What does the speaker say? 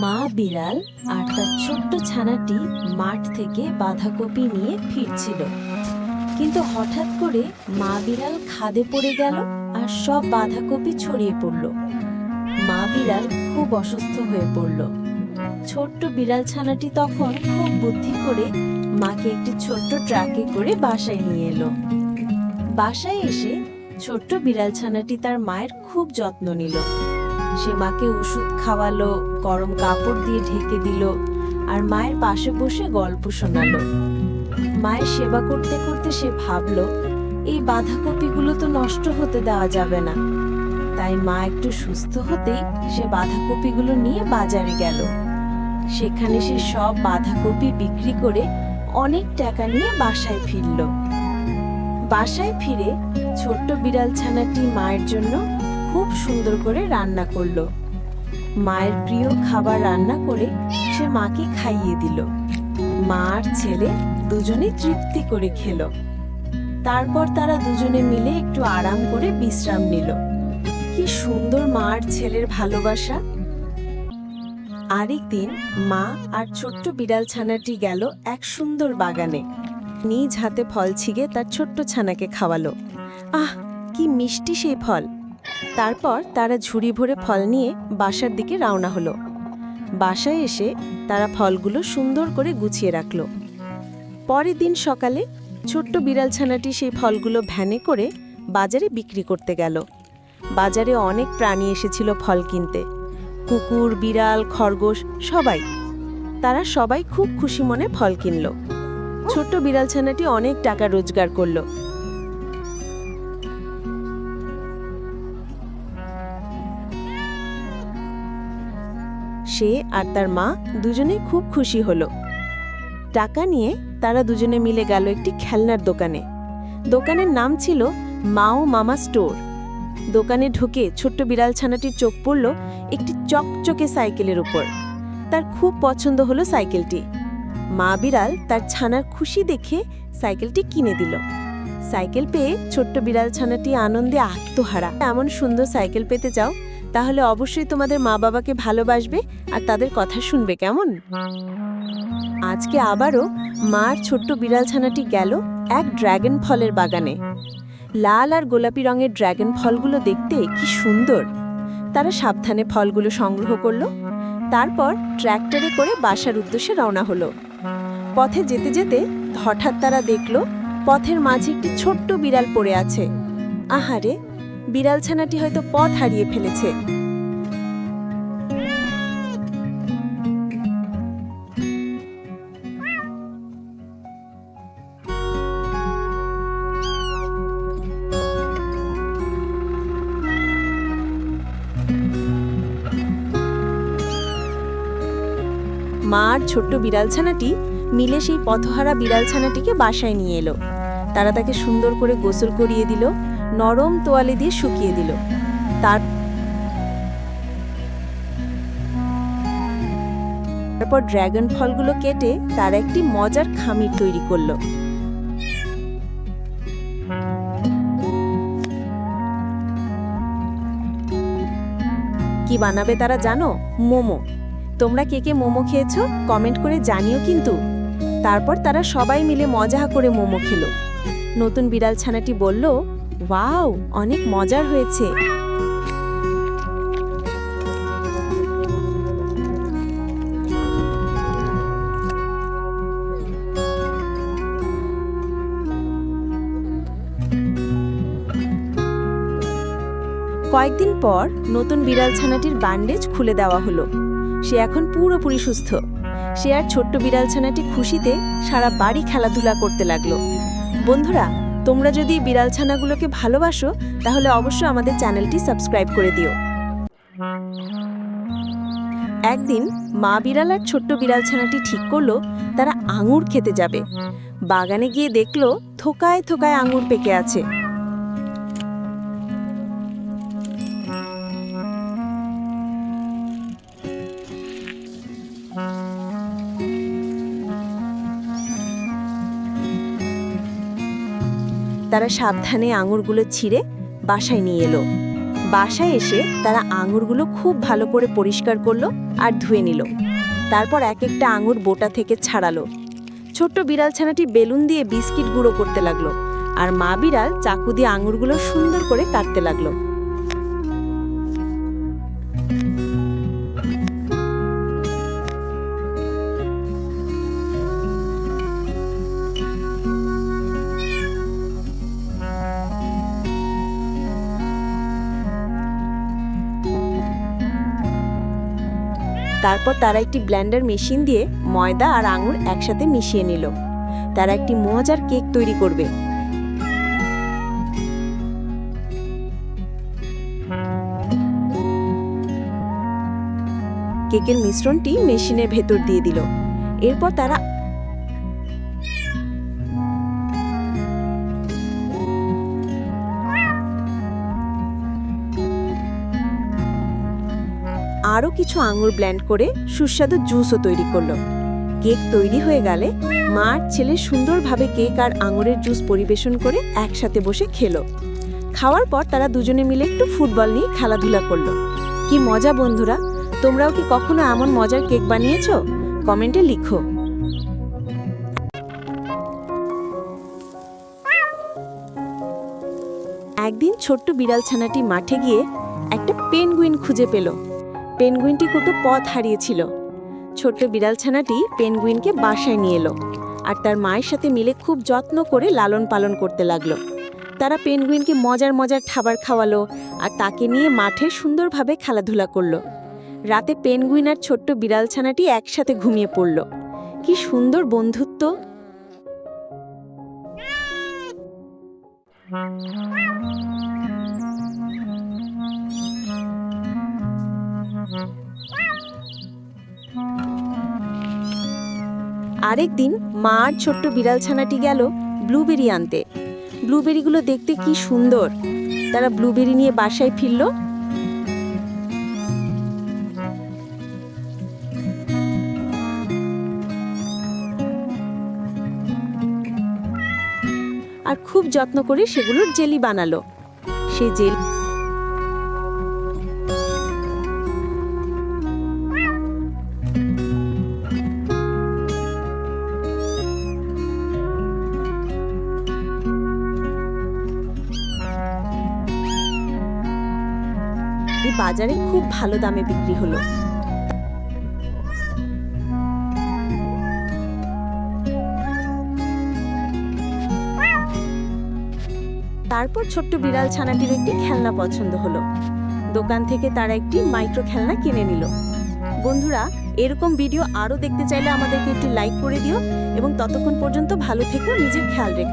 মা বিড়াল আর তার ছোট্ট ছানাটি মাঠ থেকে বাঁধাকপি নিয়ে ফিরছিল, কিন্তু হঠাৎ করে মা বিড়াল খাদে পড়ে গেল আর সব বাঁধাকপি ছড়িয়ে পড়ল। মা বিড়াল খুব অসুস্থ হয়ে পড়ল। ছোট্ট বিড়াল ছানাটি তখন খুব বুদ্ধি করে মাকে একটি ছোট্ট ট্রাকে করে বাসায় নিয়ে এলো। বাসায় এসে ছোট্ট বিড়াল ছানাটি তার মায়ের খুব যত্ন নিল। সে মাকে ওষুধ খাওয়ালো, গরম কাপড় দিয়ে ঢেকে দিল আর মায়ের পাশে বসে গল্প শোনালো। মায়ের সেবা করতে করতে সে ভাবলো, এই বাঁধাকপিগুলো তো নষ্ট হতে দেওয়া যাবে না। তাই মা একটু সুস্থ হতেই সে বাঁধাকপিগুলো নিয়ে বাজারে গেল। সেখানে সে সব বাঁধাকপি বিক্রি করে অনেক টাকা নিয়ে বাসায় ফিরল। বাসায় ফিরে ছোট্ট বিড়াল ছানাটি মায়ের জন্য খুব সুন্দর করে রান্না করলো। মায়ের প্রিয় খাবার রান্না করে সে মাকে খাইয়ে দিল। মা আর ছেলে দুজনেই তৃপ্তি করে খেলো। তারপর তারা দুজনে মিলে একটু আরাম করে বিশ্রাম নিল। কি সুন্দর মা আর ছেলের ভালোবাসা। আরেকদিন মা আর ছোট্ট বিড়াল ছানাটি গেল এক সুন্দর বাগানে। নিজ হাতে ফল ছিঁড়ে তার ছোট্ট ছানাকে খাওয়ালো। আহ, কি মিষ্টি সেই ফল! তারপর তারা ঝুড়ি ভরে ফল নিয়ে বাসার দিকে রওনা হলো। বাসায় এসে তারা ফলগুলো সুন্দর করে গুছিয়ে রাখল। পরের দিন সকালে ছোট্ট বিড়াল ছানাটি সেই ফলগুলো ভ্যানে করে বাজারে বিক্রি করতে গেল। বাজারে অনেক প্রাণী এসেছিল ফল কিনতে, কুকুর, বিড়াল, খরগোশ, সবাই। তারা সবাই খুব খুশি মনে ফল কিনল। ছোট্ট বিড়াল ছানাটি অনেক টাকা রোজগার করল। সে আর তার মা দুজনেই খুব খুশি হলো। টাকা নিয়ে তারা দুজনে মিলে গেল একটি খেলনার দোকানে। দোকানের নাম ছিল মাও মামা স্টোর। দোকানে ঢুকে ছোট্ট বিড়াল ছানাটির চোখ পড়ল একটি চকচকে সাইকেলের উপর। তার খুব পছন্দ হলো সাইকেলটি। মা বিড়াল তার ছানার খুশি দেখে সাইকেলটি কিনে দিল। সাইকেল পেয়ে ছোট্ট বিড়াল ছানাটি আনন্দে আত্মহারা। এমন সুন্দর সাইকেল পেতে চাও? তাহলে অবশ্যই তোমাদের মা বাবাকে ভালোবাসবে আর তাদের কথা শুনবে, কেমন? আজকে আবারও মার ছোট্ট বিড়াল ছানাটি গেল এক ড্রাগন ফলের বাগানে। লাল আর গোলাপি রঙের ড্রাগন ফলগুলো দেখতে কি সুন্দর! তারা সাবধানে ফলগুলো সংগ্রহ করলো। তারপর ট্র্যাক্টরে করে বাসার উদ্দেশ্যে রওনা হলো। পথে যেতে যেতে হঠাৎ তারা দেখল পথের মাঝে একটি ছোট্ট বিড়াল পড়ে আছে। আহারে, বিড়াল ছানাটি হয়তো পথ হারিয়ে ফেলেছে। মা আর ছোট্ট বিড়াল ছানাটি মিলে সেই পথহারা বিড়াল ছানাটিকে বাসায় নিয়ে এলো। তারা তাকে সুন্দর করে গোসল করিয়ে দিল, নরম তোয়ালে দিয়ে শুকিয়ে দিল। তারপর ড্রাগন ফলগুলো কেটে তারা একটি মজার খামির তৈরি করলো। কি বানাবে তারা জানো? মোমো। তোমরা কে কে মোমো খেয়েছো কমেন্ট করে জানিও কিন্তু। তারপর তারা সবাই মিলে মজা করে মোমো খেলো। নতুন বিড়াল ছানাটি বলল, ওয়াও, অনেক মজার হয়েছে। কয়েকদিন পর নতুন বিড়াল ছানাটির ব্যান্ডেজ খুলে দেওয়া হলো। সে এখন পুরোপুরি সুস্থ। সে আর ছোট্ট বিড়াল ছানাটি খুশিতে সারা বাড়ি খেলাধুলা করতে লাগলো। বন্ধুরা, তোমরা যদি বিড়াল ছানাগুলোকে ভালোবাসো তাহলে অবশ্যই আমাদের চ্যানেলটি সাবস্ক্রাইব করে দিও। একদিন মা বিড়াল আর ছোট্ট বিড়াল ছানাটি ঠিক করলো তারা আঙুর খেতে যাবে। বাগানে গিয়ে দেখলো থোকায় থোকায় আঙুর পেকে আছে। তারা সাবধানে আঙুরগুলো ছিঁড়ে বাসায় নিয়ে এলো। বাসায় এসে তারা আঙুরগুলো খুব ভালো করে পরিষ্কার করলো আর ধুয়ে নিল। তারপর এক একটা আঙুর বোটা থেকে ছাড়ালো। ছোট্ট বিড়াল ছানাটি বেলুন দিয়ে বিস্কিট গুঁড়ো করতে লাগলো, আর মা বিড়াল চাকু দিয়ে আঙুরগুলো সুন্দর করে কাটতে লাগলো। তারপর তারা একটি ব্লেন্ডার মেশিন দিয়ে ময়দা আর আঙুর একসাথে মিশিয়ে নিল। তারা একটি মজার কেক তৈরি করবে। কেকের মিশ্রণটি মেশিনের ভেতর দিয়ে দিল। এরপর তারা আরও কিছু আঙুর ব্লেন্ড করে সুস্বাদু জুসও তৈরি করলো। কেক তৈরি হয়ে গেলে মা আর ছেলে সুন্দরভাবে কেক আর আঙুরের জুস পরিবেশন করে একসাথে বসে খেলো। খাওয়ার পর তারা দুজনে মিলে একটু ফুটবল নিয়ে খেলাধুলা করলো। কি মজা বন্ধুরা! তোমরাও কি কখনো এমন মজার কেক বানিয়েছো? কমেন্টে লিখো। একদিন ছোট্ট বিড়াল ছানাটি মাঠে গিয়ে একটা পেঙ্গুইন খুঁজে পেল। পেঙ্গুইনটি কত পথ হারিয়েছিল। ছোট্ট বিড়াল ছানাটি পেঙ্গুইনকে বাসায় নিয়ে এলো আর তার মায়ের সাথে মিলে খুব যত্ন করে লালন পালন করতে লাগলো। তারা পেঙ্গুইনকে মজার মজার খাবার খাওয়ালো আর তাকে নিয়ে মাঠে সুন্দরভাবে খেলাধুলা করলো। রাতে পেঙ্গুইন আর ছোট্ট বিড়াল ছানাটি একসাথে ঘুমিয়ে পড়ল। কি সুন্দর বন্ধুত্ব! আরেকদিন মা আর ছোট্ট বিড়াল ছানাটি গেল ব্লুবেরি আনতে। ব্লুবেরিগুলো দেখতে কি সুন্দর! তারা ব্লুবেরি নিয়ে বাসায় ফিরল। আর খুব যত্ন করে সেগুলোর জেলি বানালো। সেই জেলি বাজারে খুব ভালো দামে বিক্রি হলো। তারপর ছোট্ট বিড়াল ছানাটির একটি খেলনা পছন্দ হলো। দোকান থেকে তারা একটি মাইক্রো খেলনা কিনে নিল। বন্ধুরা, এরকম ভিডিও আরও দেখতে চাইলে আমাদেরকে একটি লাইক করে দিও এবং ততক্ষণ পর্যন্ত ভালো থেকো, নিজের খেয়াল রেখো।